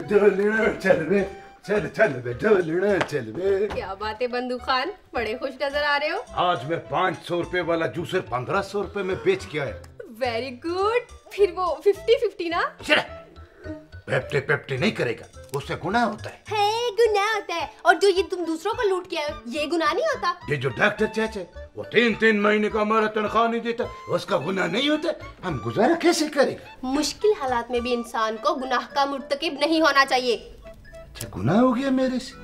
ढोलना चल बे, चल चल बे, ढोलना चल बे। क्या बात है बंधु खान, बड़े खुश नजर आ रहे हो। आज मैं 500 रुपए वाला जूसर 1500 रुपए में बेच के आया। Very good. फिर वो 50-50 ना? पेप्टे पेप्टे नहीं करेगा, उससे गुनाह होता है। गुनाह होता है। और जो ये तुम दूसरों को लूट के आए हो, ये गुनाह नहीं होता। ये जो डॉक्टर चाचा वो 3-3 महीने का हमारा तनख्वाह नहीं देता, उसका गुनाह नहीं होता। हम गुजारा कैसे करेगा? मुश्किल हालात में भी इंसान को गुनाह का मुर्तकिब नहीं होना चाहिए। अच्छा गुनाह हो गया मेरे से,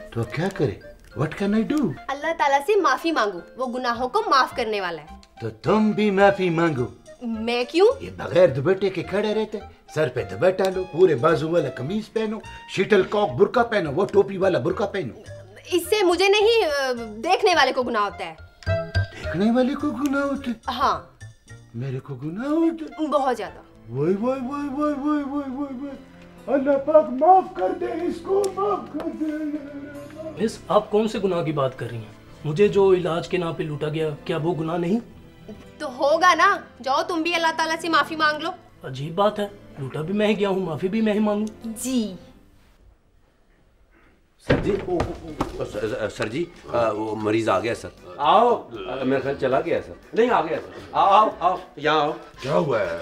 तो क्या करे? What can I do? अल्लाह ताला से माफी मांगो, वो गुनाहों को माफ करने वाला है। तो तुम भी माफी मांगो। मैं क्यों? ये बगैर दुपट्टे के खड़े रहते, सर पे दुपट्टा लो, पूरे बाजू वाला कमीज पहनो, शटल कॉक बुर्का पहनो, वो टोपी वाला बुर्का पहनो। इससे मुझे नहीं, देखने वाले को गुनाह होता है। देखने वाले को गुनाह होता है? हाँ। मेरे को गुनाह होता है? बहुत ज्यादा। वही वही वही वही वही वही वही वही, अल्लाह पाक माफ कर दे इसको, माफ कर दे। मिस, आप कौन से गुनाह की बात कर रही हैं? मुझे जो इलाज के नाम पे लूटा गया, क्या वो गुनाह नहीं? तो होगा ना, जाओ तुम भी अल्लाह ताला से माफी मांग लो। अजीब बात है, लूटा भी मैं ही गया हूँ, माफी भी मैं ही मांगू। जी सर जी, सर जी, वो मरीज आ गया सर। आओ, मेरा ख्याल चला गया सर। नहीं आ गया सर। आओ आओ आओ, यहाँ आओ। क्या हुआ है?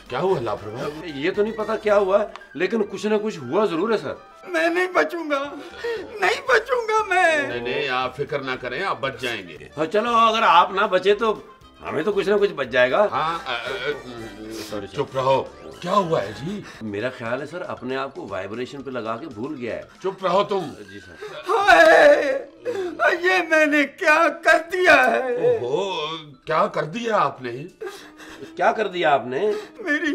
क्या हुआ लापरवाह? ये तो नहीं पता क्या हुआ है, लेकिन कुछ ना कुछ हुआ जरूर है सर। मैं नहीं बचूंगा, नहीं बचूंगा मैं। नहीं नहीं, आप फिक्र ना करें, आप बच जाएंगे। हाँ चलो, अगर आप ना बचे तो हमें तो कुछ ना कुछ बच जाएगा। हाँ सॉरी, चुप रहो। क्या हुआ है जी? मेरा ख्याल है सर अपने आप को वाइब्रेशन पे लगा के भूल गया है। चुप रहो तुम। जी सर। हाय, ये मैंने क्या कर दिया है? ओहो, क्या कर दिया आपने? क्या कर दिया आपने? मेरी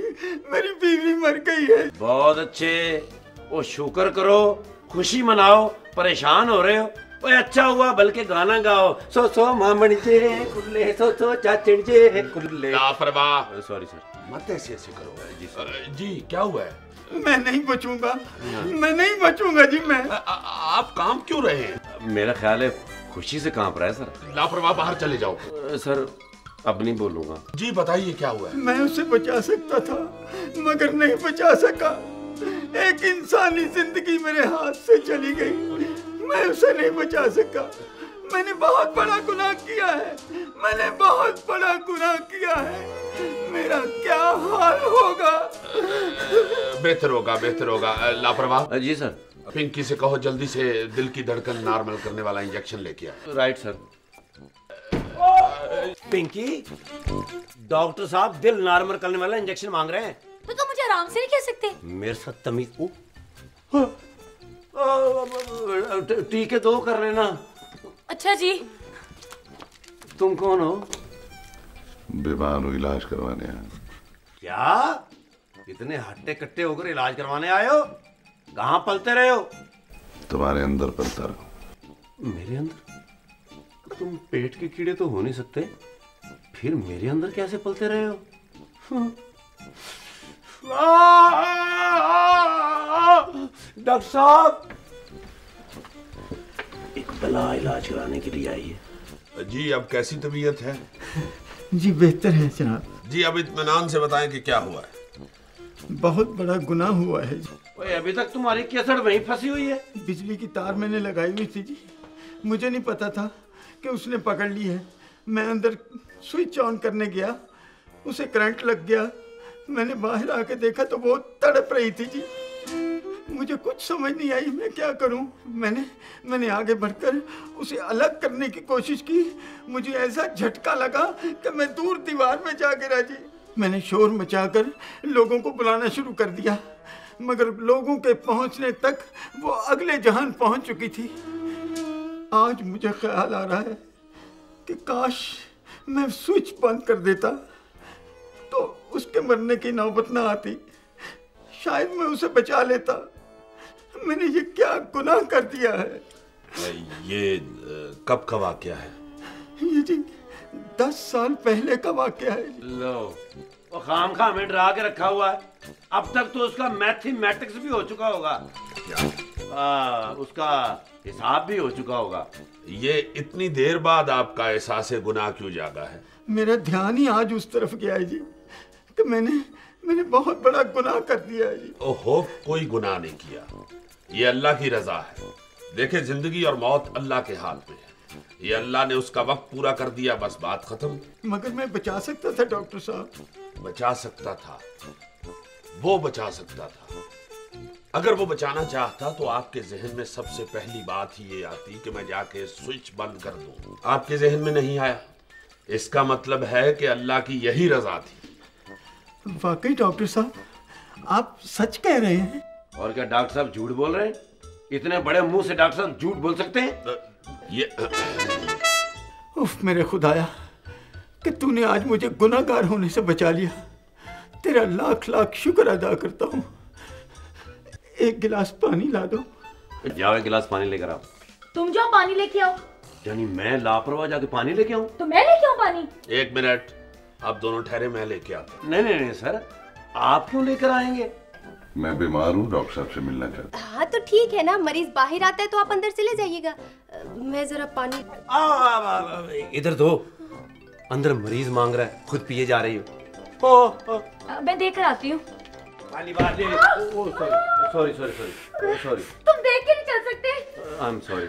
मेरी बीवी मर गई है। बहुत अच्छे, वो शुक्र करो, खुशी मनाओ, परेशान हो रहे हो। ओए अच्छा हुआ, बल्कि गाना गाओ, सो सो मामण जे कुल्ले, सो सो चाचड़ जे कुल्ले। लापरवाह। सॉरी सर, मत ऐसे ऐसे करो। जी सर। जी क्या हुआ है? मैं नहीं बचूंगा, मैं नहीं बचूंगा जी। मैं आप काम क्यों रहे हैं? मेरा ख्याल है खुशी से कांप रहा है सर। लापरवाह, बाहर चले जाओ। सर अब नहीं बोलूंगा। जी बताइए क्या हुआ है? मैं उसे बचा सकता था मगर नहीं बचा सका। एक इंसानी जिंदगी मेरे हाथ से चली गई, मैं उसे नहीं बचा सका। मैंने बहुत बड़ा गुनाह किया है, मैंने बहुत बड़ा गुनाह किया है। मेरा क्या हाल होगा? बेहतर होगा, बेहतर होगा। लापरवाह। जी सर। पिंकी से कहो जल्दी से दिल की धड़कन नॉर्मल करने वाला इंजेक्शन लेके आ। Right sir. पिंकी, डॉक्टर साहब दिल नॉर्मल करने वाला इंजेक्शन मांग रहे हैं। तो तुम मुझे आराम से नहीं कह सकते? मेरे साथ तमीज। टीके दो कर लेना। अच्छा जी। तुम कौन हो? बीमार हो, इलाज करवाने आए। क्या इतने हट्टे कट्टे होकर इलाज करवाने आए हो? कहाँ पलते रहे हो? तुम्हारे अंदर पलता रहो। मेरे अंदर? तुम पेट के कीड़े तो हो नहीं सकते, फिर मेरे अंदर कैसे पलते रहे हो? डॉक्टर साहब, एक बला इलाज कराने के लिए आई है। जी अब कैसी तबीयत है? जी बेहतर है जनाब। जी अब इत्मीनान से बताएं कि क्या हुआ है। बहुत बड़ा गुनाह हुआ है जी। ओए, अभी तक तुम्हारी केसड़ वहीं फंसी हुई है। बिजली की तार मैंने लगाई हुई थी जी, मुझे नहीं पता था कि उसने पकड़ ली है। मैं अंदर स्विच ऑन करने गया, उसे करंट लग गया। मैंने बाहर आके देखा तो वो तड़प रही थी जी। मुझे कुछ समझ नहीं आई मैं क्या करूं। मैंने आगे बढ़कर उसे अलग करने की कोशिश की। मुझे ऐसा झटका लगा कि मैं दूर दीवार में जा गिरा जी। मैंने शोर मचाकर लोगों को बुलाना शुरू कर दिया, मगर लोगों के पहुंचने तक वो अगले जहान पहुंच चुकी थी। आज मुझे ख्याल आ रहा है कि काश मैं स्विच बंद कर देता तो उसके मरने की नौबत ना आती, शायद मैं उसे बचा लेता। मैंने ये क्या गुनाह कर दिया है? ये कब का वाकया है? ये जी 10 साल पहले का वाकया है। लो, वो खामखा हमें डरा के रखा हुआ है। अब तक तो उसका मैथमेटिक्स भी हो चुका होगा, उसका हिसाब भी हो चुका होगा। ये इतनी देर बाद आपका एहसास गुनाह क्यों जागा है? मेरा ध्यान ही आज उस तरफ गया है जी कि मैंने बहुत बड़ा गुनाह कर दिया है जी। ओहो, कोई गुनाह नहीं किया, ये अल्लाह की रजा है। देखे, जिंदगी और मौत अल्लाह के हाथ में है, ये अल्लाह ने उसका वक्त पूरा कर दिया, बस बात खत्म। मगर मैं बचा सकता था डॉक्टर साहब। बचा सकता था, वो बचा सकता था। अगर वो बचाना चाहता तो आपके जहन में सबसे पहली बात ही ये आती कि मैं जाके स्विच बंद कर दूं। आपके जहन में नहीं आया, इसका मतलब है कि अल्लाह की यही रजा थी। वाकई डॉक्टर साहब, आप सच कह रहे हैं? और क्या डॉक्टर साहब झूठ बोल रहे हैं? इतने बड़े मुंह से डॉक्टर साहब झूठ बोल सकते हैं? ये उफ मेरे खुदाया कि तूने आज मुझे गुनाहगार होने से बचा लिया। तेरा लाख लाख शुक्र अदा करता हूँ। एक गिलास पानी ला दो। जाओ एक गिलास पानी लेकर आओ। तुम जाओ पानी लेके आओ। यानी मैं लापरवाह जाके पानी लेके आऊं? तो मैं लेके आऊं पानी? एक मिनट, आप दोनों ठहरे, मैं लेके आता। नहीं नहीं नहीं सर, आप क्यों लेकर आएंगे? मैं बीमार हूँ, डॉक्टर साहब से मिलना चाहता हूँ। हाँ तो ठीक है ना, मरीज बाहर आता है तो आप अंदर चले जाइएगा। मैं जरा पानी। इधर दो, अंदर मरीज मांग रहा है, खुद पिए जा रही हो। मैं देकर आती हूँ। Sorry sorry sorry sorry sorry, तुम देख के नहीं चल सकते? I am sorry.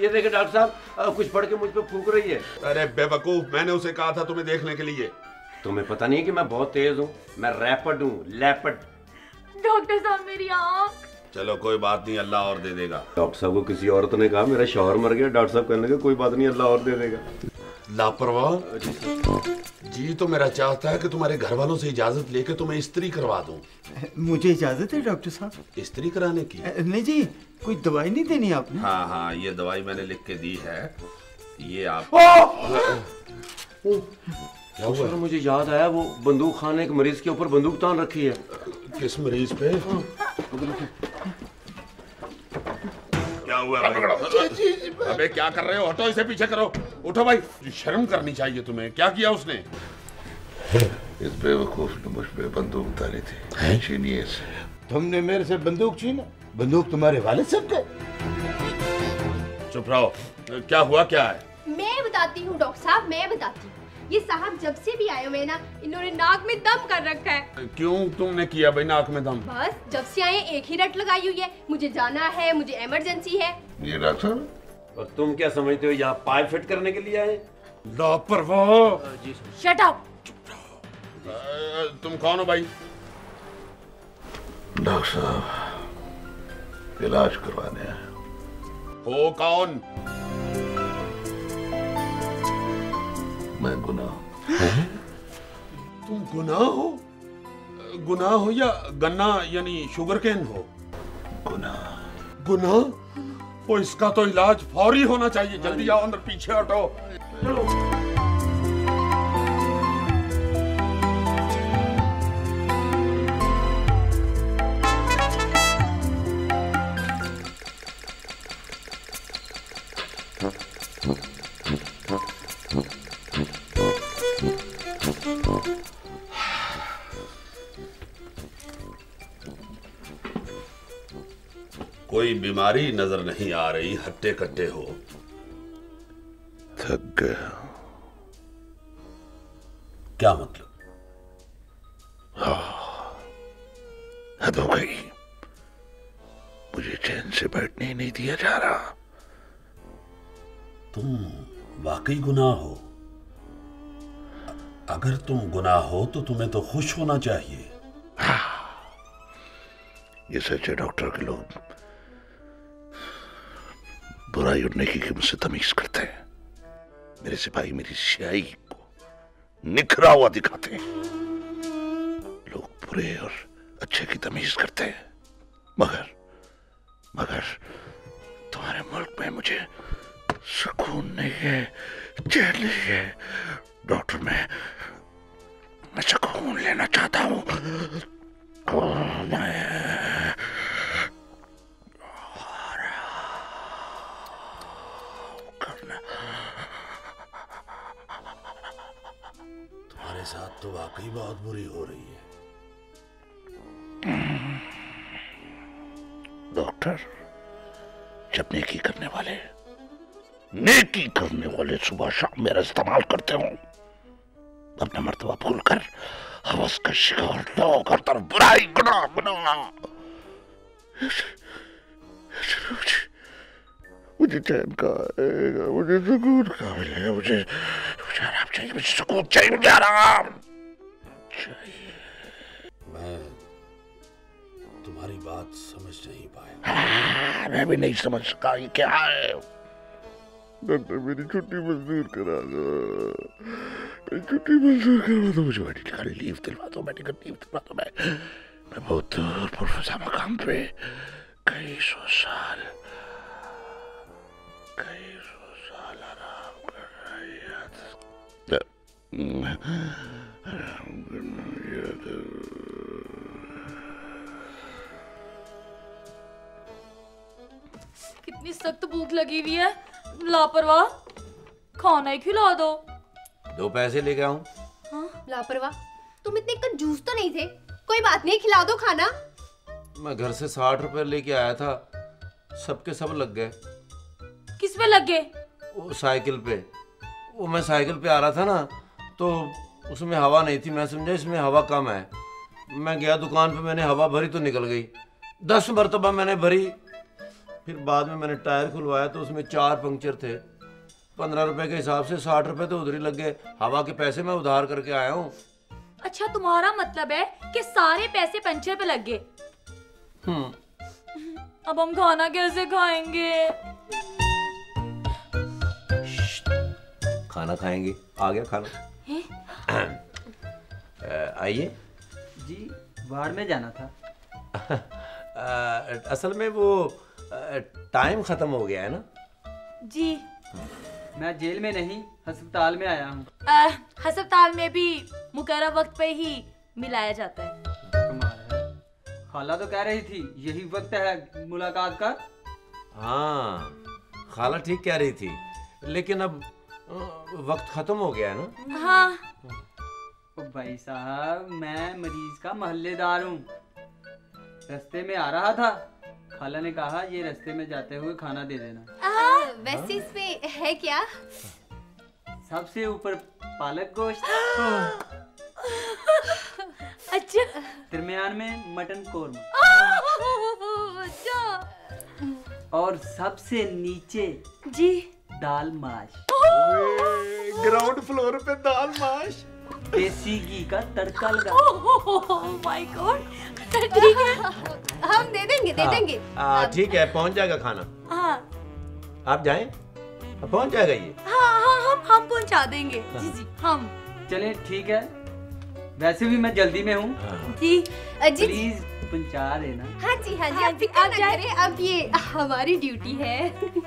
ये देखे डॉक्टर साहब, कुछ पढ़ के मुझ पे फूंक रही है। अरे बेवकूफ, मैंने उसे कहा था तुम्हें देखने के लिए। तुम्हें पता नहीं कि मैं बहुत तेज हूँ, मैं रैपिड हूँ, लैपिड। डॉक्टर साहब मेरी आँख। चलो कोई बात नहीं, अल्लाह और दे देगा। डॉक्टर साहब को किसी औरत ने कहा मेरा शौहर मर गया, डॉक्टर साहब कहने लगे कोई बात नहीं, अल्लाह और दे देगा। लापरवाह जी तो मेरा चाहता है कि तुम्हारे घर वालों से इजाजत लेके तुम्हें इस्त्री करवा दूं। मुझे इजाजत है डॉक्टर साहब? इस्त्री कराने की? नहीं जी, कोई दवाई नहीं देनी आपने? हाँ हाँ, ये दवाई मैंने लिख के दी है, ये आप। क्या हुआ? मुझे याद आया, वो बंदूक खान ने एक मरीज के ऊपर बंदूक तान रखी है। किस मरीज पे? क्या हुआ भाई? अबे क्या कर रहे हो? हटो, इसे पीछे करो। उठो भाई, शर्म करनी चाहिए तुम्हें। क्या किया उसने? इस बेवकूफ ने मुझ पे बंदूक उतारी थी। छीनिए इसे। तुमने मेरे से बंदूक छीना? बंदूक तुम्हारे वालिद साहब के? चुप रहो, क्या हुआ, क्या है? मैं बताती हूँ डॉक्टर साहब, मैं बताती हूँ। ये साहब जब से भी आए हुए ना, इन्होंने नाक में दम कर रखा है। क्यों तुमने किया भाई नाक में दम? बस जब से आए एक ही रट लगाई हुई है, मुझे जाना है, मुझे इमरजेंसी है। ये डॉक्टर, और तुम क्या समझते हो यहाँ पाइप फिट करने के लिए आए? लापरवाह। Shut up. तुम कौन हो भाई? डॉक्टर साहब इलाज करवाने आए। हो कौन? मैं गुनाह। तुम गुनाह हो? गुनाह हो या गन्ना यानी शुगर केन हो? गुनाह। गुनाह? वो इसका तो इलाज फौरी होना चाहिए। जल्दी आओ अंदर, पीछे हटो। कोई बीमारी नजर नहीं आ रही, हट्टे कट्टे हो। थक गया। क्या मतलब? हद हो गई, मुझे चैन से बैठने ही नहीं दिया जा रहा। तुम वाकई गुनाह हो? अगर तुम गुनाह हो तो तुम्हें तो खुश होना चाहिए। ये सच है, डॉक्टर के लोग बुराई और नेकी की मुझसे तमीज करते हैं। मेरे सिपाही मेरी स्याही को निखरा हुआ दिखाते हैं। लोग बुरे और अच्छे की तमीज करते हैं, मगर तुम्हारे मुल्क में मुझे सुकून नहीं है, चैन नहीं है। डॉक्टर, मैं सुकून लेना चाहता हूँ। तुम्हारे साथ तो वाकई बहुत बुरी हो रही है। डॉक्टर, जब नेकी करने वाले सुबह शाम मेरा इस्तेमाल करते हो, अपना मर्तबा भूलकर हवस का शिकार लोग हर तरफ बुराई गुनाह बनाना। मुझे चैन का आएगा, मुझे सुकून का मिलेगा, मुझे आराम चाहिए, मुझे सुकून चाहिए, मुझे आराम चाहिए। मैं तुम्हारी बात समझ नहीं पाया। मैं भी नहीं समझ सका ये क्या है। डॉक्टर मेरी छुट्टी मंजूर करा दो, मेरी छुट्टी मंजूर करवा दो, मुझे मेडिकल लीव दिलवा दो, मेडिकल लीव दिलवा दो। मैं बहुत दूर पुरफजा मकाम पे कई सौ साल आराम कर रही है। कितनी सख्त भूख लगी हुई है, लापरवाह, खाना ही खिला दो। 2 पैसे लेके आऊं? लापरवाह, तुम इतने कंजूस तो नहीं थे। कोई बात नहीं, खिला दो खाना। मैं घर से 60 रुपए लेके आया था, सबके सब लग गए। किस पे लग गए? वो साइकिल पे। वो मैं साइकिल पे आ रहा था ना, तो उसमें हवा नहीं थी। मैं समझा इसमें हवा कम है। मैं गया दुकान पे, मैंने हवा भरी तो निकल गई। 10 मरतबा मैंने भरी, फिर बाद में मैंने टायर खुलवाया तो उसमें 4 पंक्चर थे। 15 रुपए के हिसाब से 60 रुपए तो उधर ही लग गए। हवा के पैसे मैं उधार करके आया हूँ। अच्छा, तुम्हारा मतलब है कि सारे पैसे पंचर पे लग गए। अब हम खाना कैसे खाएंगे? खाना खाएंगे। आ गया खाना। आइए। जी, बाहर में जाना था। असल में वो टाइम खत्म हो गया है ना। जी, मैं जेल में नहीं, अस्पताल में आया हूँ। अस्पताल में भी मुकर्रर वक्त पे ही मिलाया जाता है। कमाल है। खाला तो कह रही थी यही वक्त है मुलाकात का। हाँ, खाला ठीक कह रही थी, लेकिन अब वक्त खत्म हो गया है ना। हाँ। ओ भाई साहब, मैं मरीज का मोहल्लेदार हूँ। रास्ते में आ रहा था, खाला ने कहा ये रास्ते में जाते हुए खाना दे देना। वैसे इसमें है क्या? सबसे ऊपर पालक गोश्त, अच्छा, दरमियान में मटन कोरमा, अच्छा, और सबसे नीचे जी दाल माश। ग्राउंड फ्लोर पे दाल माश, देसी घी का तड़का लगा। माय गॉड, ठीक है, हम दे देंगे, दे देंगे। ठीक है, पहुंच जाएगा खाना। हाँ आप जाएं, पहुंच जाएगा ये। हाँ, हम पहुंचा देंगे। जी जी, हम। चले ठीक है, वैसे भी मैं जल्दी में हूँ। जी जी प्लीज पहुंचा देना। हाँ जी, हाँ जी, आप फिक्र ना करें, अब ये हमारी ड्यूटी है।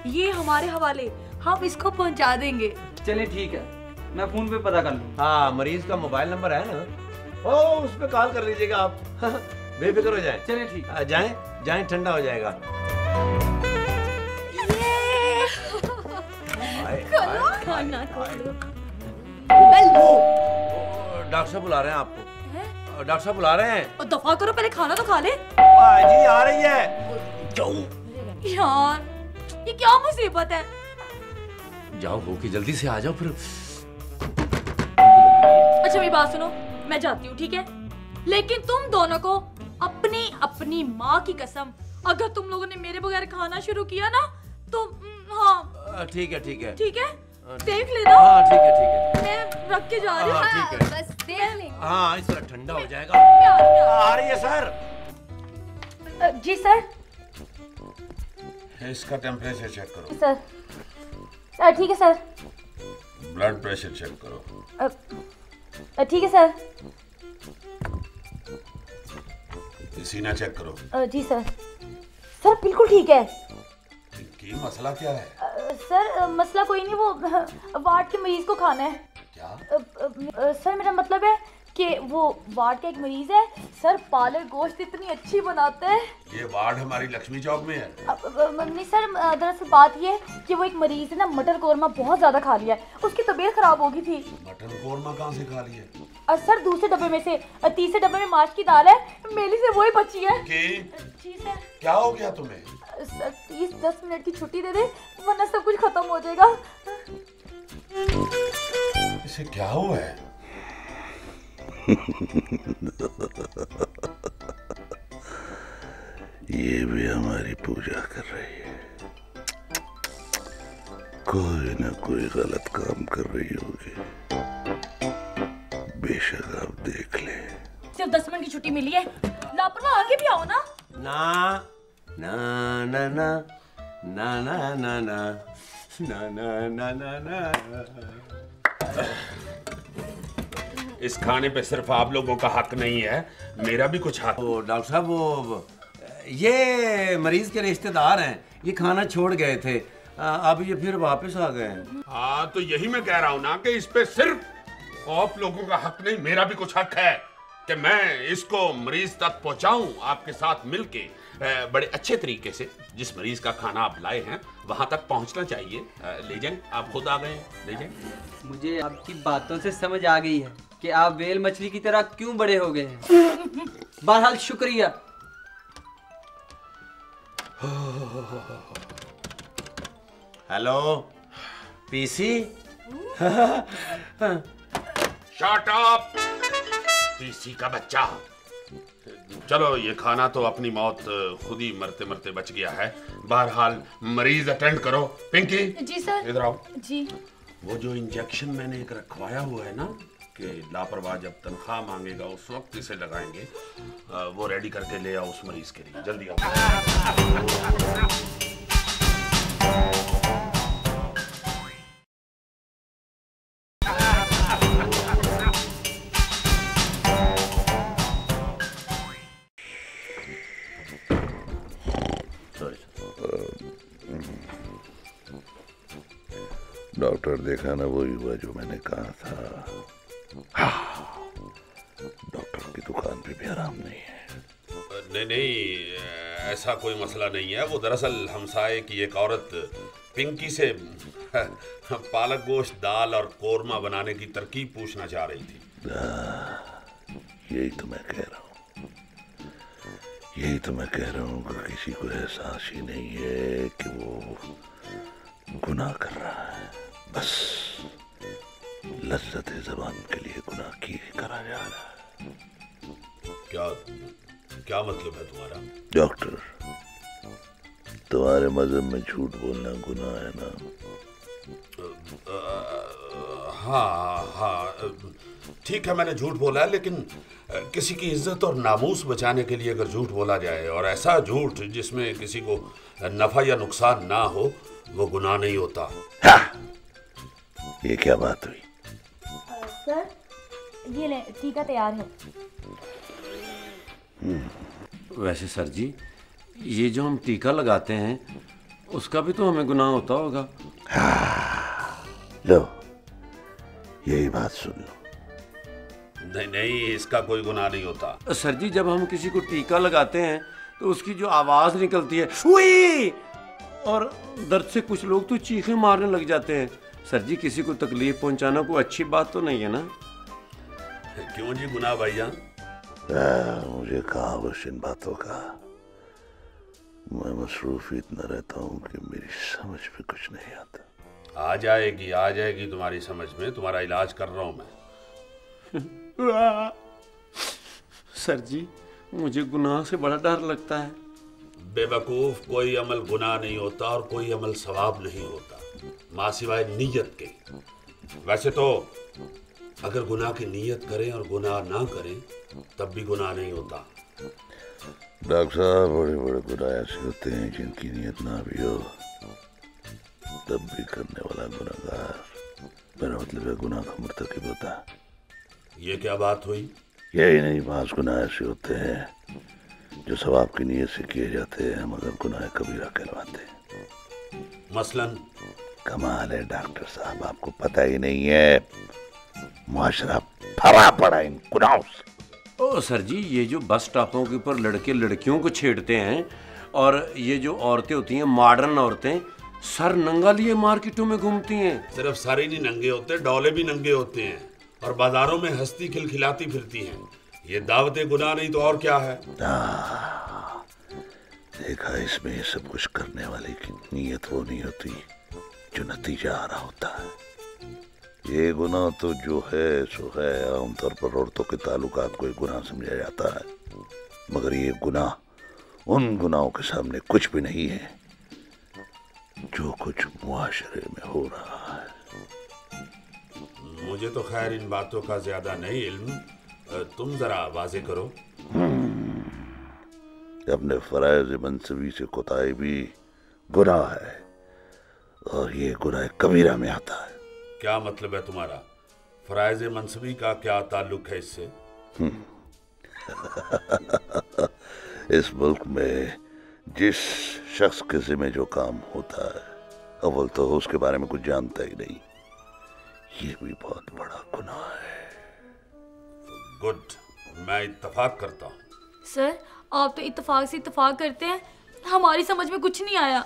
ये हमारे हवाले, हम इसको पहुंचा देंगे। चले ठीक है, मैं फोन पे पता कर लूँ। हाँ, मरीज का मोबाइल नंबर है ना, ओ उस पे कॉल कर लीजिएगा आप। बेफिक्र हो जाए। चले ठीक है, जाएं, ठंडा हो जाएगा। खाना डॉक्टर साहब बुला रहे हैं आपको। डॉक्टर साहब बुला रहे हैं। दफा करो, पहले खाना तो खा ले। जी आ रही है। जाओ यार, ये क्या मुसीबत है? जाओ, हो के जल्दी से आ जाओ फिर। अच्छा मेरी बात सुनो, मैं जाती हूँ, ठीक है? लेकिन तुम दोनों को अपनी अपनी माँ की कसम, अगर तुम लोगों ने मेरे बगैर खाना शुरू किया ना तो हाँ ठीक है, ठीक है, ठीक है, देख लेना। हाँ ठीक है, मैं रख के जा रही हूँ। ठीक है। बस देख लेंगे। हाँ, इस तरह ठंडा हो जाएगा। प्यार। आ रही है सर। जी सर। इसका टेम्परेचर चेक करो। सर ठीक है सर। ब्लड प्रेशर चेक करो। ठीक है सर। सीना चेक करो। जी सर। सर बिल्कुल ठीक है। की मसला क्या है? सर मसला कोई नहीं, वो वार्ड के मरीज को खाना है। क्या? सर मेरा मतलब है कि वो वार्ड का एक मरीज है सर, पालक गोश्त इतनी अच्छी बनाते हैं। ये वार्ड हमारी लक्ष्मी चौक में है। नहीं सर, दरअसल बात ये है कि वो एक मरीज है ना, मटर कोरमा बहुत ज्यादा खा लिया है, उसकी तबीयत खराब हो गई थी। मटन कोरमा कहाँ से खा लिया? सर दूसरे डब्बे में से, तीसरे डब्बे में माश की दाल है, मेली से वही बची है। जी सर। क्या हो गया तुम्हें? सर 10 मिनट की छुट्टी दे दे, वरना सब कुछ खत्म हो जाएगा। इसे क्या हुआ है? ये भी हमारी पूजा कर रही है। कोई ना कोई गलत काम कर रही होगी, बेशक आप देख ले। सिर्फ 10 मिनट की छुट्टी मिली है, लापरवाह आगे भी आओ ना। ना ना ना ना ना ना ना ना ना ना ना ना। इस खाने पे सिर्फ आप लोगों का हक नहीं है, मेरा भी कुछ हक। डॉक्टर साहब वो ये मरीज के रिश्तेदार हैं, ये खाना छोड़ गए थे, अब ये फिर वापस आ गए हैं। हाँ तो यही मैं कह रहा हूँ ना कि इस पे सिर्फ आप लोगों का हक नहीं, मेरा भी कुछ हक है कि मैं इसको मरीज तक पहुँचाऊँ आपके साथ मिलके बड़े अच्छे तरीके से। जिस मरीज का खाना आप लाए हैं वहां तक पहुंचना चाहिए। ले जाएं, आप खुद आ गए हैं, ले जाएं। मुझे आपकी बातों से समझ आ गई है कि आप वेल मछली की तरह क्यों बड़े हो गए हैं। बहरहाल शुक्रिया। Hello PC. Shut up PC का बच्चा। चलो ये खाना तो अपनी मौत खुद ही मरते मरते बच गया है। बहरहाल मरीज अटेंड करो। पिंकी जी सर। इधर आओ। जी। वो जो इंजेक्शन मैंने एक रखवाया हुआ है ना कि लापरवाह जब तनख्वाह मांगेगा उस वक्त इसे लगाएंगे, वो रेडी करके ले आओ उस मरीज के लिए, जल्दी आओ। डॉक्टर देखा ना, वही हुआ जो मैंने कहा था। हाँ, डॉक्टर की दुकान पे भी आराम नहीं है। नहीं नहीं, ऐसा कोई मसला नहीं है। वो दरअसल हमसाये की एक औरत पिंकी से पालक गोश्त, दाल और कोरमा बनाने की तरकीब पूछना चाह रही थी। यही तो मैं कह रहा हूँ, यही तो मैं कह रहा हूँ कि किसी को एहसास ही नहीं है कि वो गुनाह कर रहा है। बस लज्जत ज़बान के लिए गुनाह की करा जा रहा है। क्या क्या मतलब है तुम्हारा? डॉक्टर, तुम्हारे मजहब में झूठ बोलना गुनाह है ना? हाँ हाँ ठीक है, मैंने झूठ बोला है, लेकिन किसी की इज्जत और नामूस बचाने के लिए अगर झूठ बोला जाए, और ऐसा झूठ जिसमें किसी को नफा या नुकसान ना हो, वो गुनाह नहीं होता। हाँ, ये क्या बात हुई? सर ये ले, टीका तैयार है। वैसे सर जी, ये जो हम टीका लगाते हैं उसका भी तो हमें गुनाह होता होगा। हाँ, लो यही बात सुन लो। नहीं नहीं, इसका कोई गुनाह नहीं होता। सर जी, जब हम किसी को टीका लगाते हैं तो उसकी जो आवाज निकलती है हुई, और दर्द से कुछ लोग तो चीखें मारने लग जाते हैं। सर जी, किसी को तकलीफ पहुंचाना कोई अच्छी बात तो नहीं है ना? क्यों जी गुनाह भाईजान? मुझे कहाँ बस इन बातों का, मैं मसरूफ इतना रहता हूँ कि मेरी समझ में कुछ नहीं आता। आ जाएगी तुम्हारी समझ में, तुम्हारा इलाज कर रहा हूँ मैं। सर जी, मुझे गुनाह से बड़ा डर लगता है। बेवकूफ, कोई अमल गुनाह नहीं होता और कोई अमल सवाब नहीं होता, माँ सिवाय नीयत के। वैसे तो अगर गुनाह की नीयत करें और गुनाह ना करें तब भी गुनाह नहीं होता। डॉक्टर साहब, बड़े बड़े गुनाह ऐसे होते हैं जिनकी नीयत ना भी हो तब भी करने वाला गुनाहगार, मेरा मतलब है गुनाह का मुर्तकिब होता है। ये क्या बात हुई? यही नहीं, बास गुनाह ऐसे होते हैं जो सवाब की नीयत से किए जाते हैं मगर गुनाह कबीरा कहलाते हैं। मसलन? कमाल है डॉक्टर साहब, आपको पता ही नहीं है, मुआशरा भरा पड़ा इन गुनाहों से। ओ सर जी, ये जो बस स्टॉपों के ऊपर लड़के लड़कियों को छेड़ते हैं, और ये जो औरतें होती हैं, मॉडर्न औरतें, सर नंगा लिए मार्केटों में घूमती हैं। सिर्फ सर ही नहीं नंगे होते, डोले भी नंगे होते हैं, और बाजारों में हंसती खिलखिलाती फिरती हैं। ये दावतें गुनाह नहीं तो और क्या है? देखा, इसमें ये सब कुछ करने वाले की नीयत वो नहीं होती जो नतीजा आ रहा होता है। ये गुनाह तो जो है सो है। आमतौर पर औरतों के ताल्लुकात को एक गुनाह समझा जाता है, मगर ये गुनाह उन गुनाहों के सामने कुछ भी नहीं है जो कुछ मुआशरे में हो रहा है। मुझे तो खैर इन बातों का ज्यादा नहीं इल्म, तुम जरा वाज़े करो। अपने फराइज़ मनसबी से कोताही भी गुनाह है, और ये गुनाह कबीरा में आता है। क्या मतलब है तुम्हारा? फराइज़ मनसबी का क्या ताल्लुक है इससे? इस मुल्क में जिस शख्स के ज़िम्मे जो काम होता है, अव्वल तो उसके बारे में कुछ जानता ही नहीं। ये भी बहुत बड़ा गुनाह है। गुड, मैं इत्तफाक करता हूँ। सर आप तो इत्तेफाक से इत्तेफाक करते हैं, हमारी समझ में कुछ नहीं आया।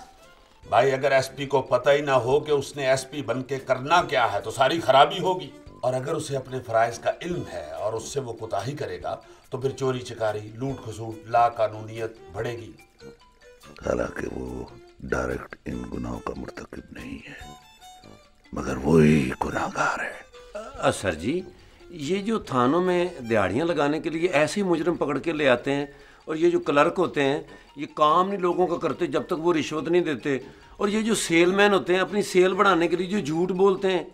भाई अगर एसपी को पता ही ना हो कि उसने एसपी बन के करना क्या है तो सारी खराबी होगी, और अगर उसे अपने फराइज का इल्म है और उससे वो कोताही करेगा तो फिर चोरी चकारी, लूट खसूट, लाकानूनियत बढ़ेगी। हालांकि वो डायरेक्ट इन गुनाहों का मुर्तकिब नहीं है, मगर वो ही गुनाहगार है। सर जी, ये जो थानों में दिहाड़ियाँ लगाने के लिए ऐसे ही मुजरिम पकड़ के ले आते हैं, और ये जो क्लर्क होते हैं ये काम नहीं लोगों का करते जब तक वो रिश्वत नहीं देते, और ये जो सेलमैन होते हैं अपनी सेल बढ़ाने के लिए जो झूठ बोलते हैं,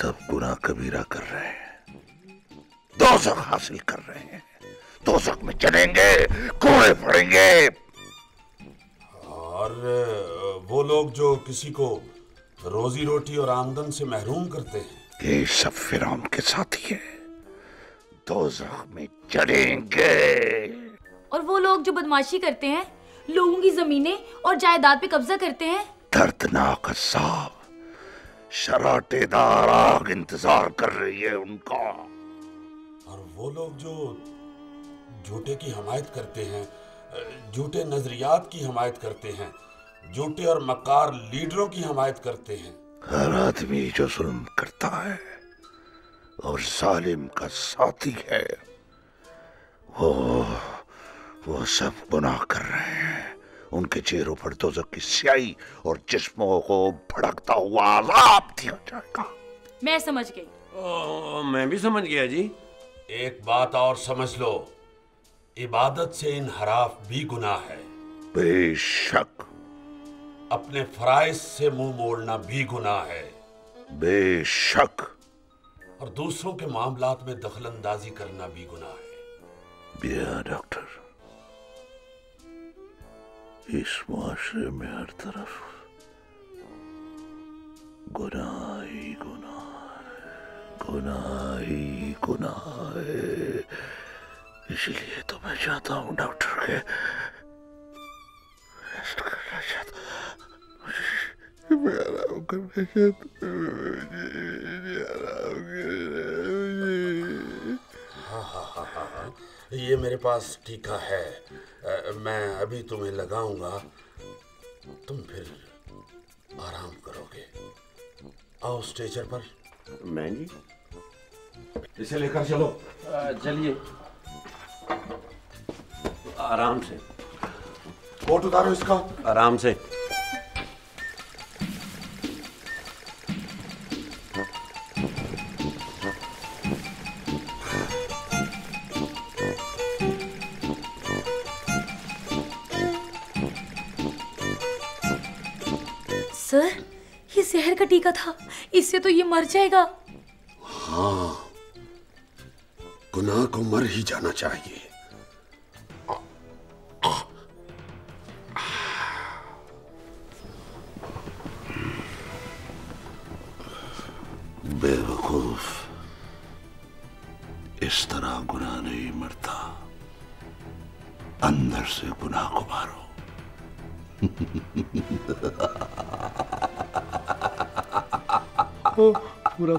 सब गुनाह कबीरा कर रहे हैं, दोज़ख हासिल कर रहे हैं, दोज़ख में चलेंगे, कोड़े पड़ेंगे। और वो लोग जो किसी को रोजी रोटी और आमदन से महरूम करते हैं, ये सब फिरौन के साथी है, दोज़ख में चलेंगे। और वो लोग जो बदमाशी करते हैं, लोगों की जमीनें और जायदाद पे कब्जा करते हैं, दर्दनाक अज़ाब, शराटेदार आग इंतजार कर रही है उनका। और वो लोग जो झूठे की हमायत करते हैं, झूठे नजरियात की हमायत करते हैं, झूठे और मकार लीडरों की हमायत करते हैं। हर आदमी जो जुल्म करता है और जालिम का साथी है, वो सब गुनाह कर रहे हैं। उनके चेहरों पर दोज़ख की स्याही और जिस्मों को भड़कता हुआ अज़ाब दिया जाएगा। मैं समझ गई। मैं भी समझ गया जी। एक बात और समझ लो, इबादत से इनहराफ भी गुनाह है। बेशक। अपने फराइज से मुंह मोड़ना भी गुनाह है। बेशक। और दूसरों के मामलात में दखलंदाजी करना भी गुनाह है। बिया डॉक्टर, इस मुआशरे में हर तरफ गुनाह ही गुनाह है, गुनाह ही गुनाह है। इसलिए तो मैं चाहता हूँ डॉक्टर के रेस्ट करना चाहता हूँ, मैं आराम करना चाहता हूँ। हाँ, ये मेरे पास टीका है, मैं अभी तुम्हें लगाऊंगा, तुम फिर आराम करोगे। आओ स्टेचर पर। मैं जी, इसे लेकर चलो। चलिए, आराम से। कोट उतारो इसका। आराम से। सर, ये जहर का टीका था, इससे तो ये मर जाएगा। हाँ, गुनाह को मर ही जाना चाहिए। बेवकूफ, इस तरह गुनाह नहीं मरता, अंदर से गुनाह को मारो। पूरा